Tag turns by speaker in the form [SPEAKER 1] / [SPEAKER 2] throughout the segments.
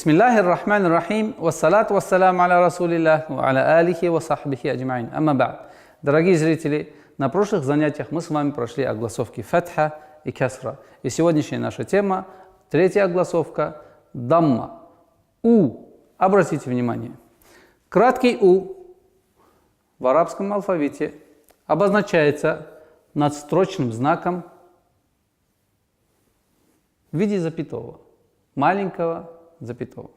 [SPEAKER 1] Бисмиллахи р-Рахмани р-Рахим, вассалату вассаляму аля Расулиллах, ва аля алихи ва сахбихи аджмаин. Амма ба'д. Дорогие зрители, на прошлых занятиях мы с вами прошли огласовки фатха и касра. И сегодняшняя наша тема, третья огласовка, дамма. У. Обратите внимание. Краткий У в арабском алфавите обозначается надстрочным знаком в виде запятого, маленького запятого.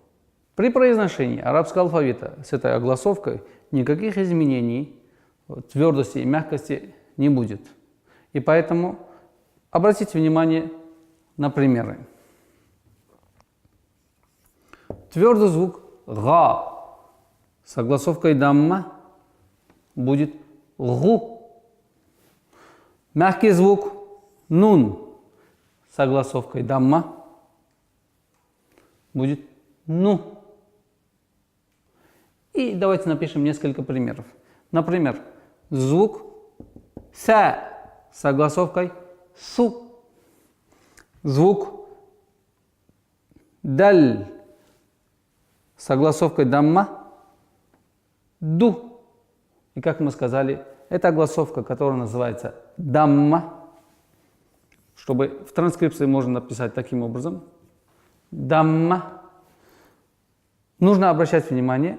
[SPEAKER 1] При произношении арабского алфавита с этой огласовкой никаких изменений твердости и мягкости не будет. И поэтому обратите внимание на примеры. Твердый звук «га» с огласовкой «дамма» будет «гу». Мягкий звук «нун» с огласовкой «дамма» будет «ну». И давайте напишем несколько примеров. Например, звук «са» с огласовкой «су». Звук «даль» с огласовкой «дамма» «ду». И как мы сказали, это огласовка, которая называется «дамма». Чтобы в транскрипции можно написать таким образом. Дамма. Нужно обращать внимание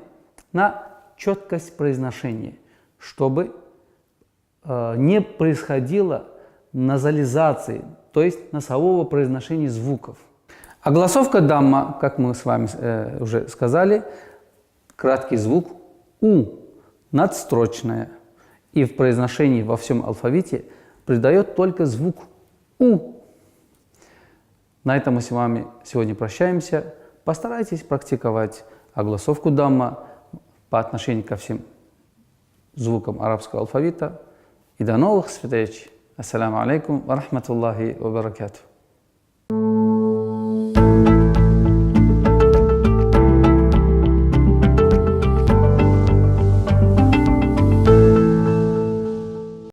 [SPEAKER 1] на четкость произношения, чтобы не происходило назализации, то есть носового произношения звуков. Огласовка дамма, как мы с вами уже сказали, краткий звук У, надстрочная. И в произношении во всем алфавите придает только звук У. На этом мы с вами сегодня прощаемся. Постарайтесь практиковать огласовку дамма по отношению ко всем звукам арабского алфавита. И до новых встреч. Ассаламу алейкум ва рахматуллахи ва баракатух.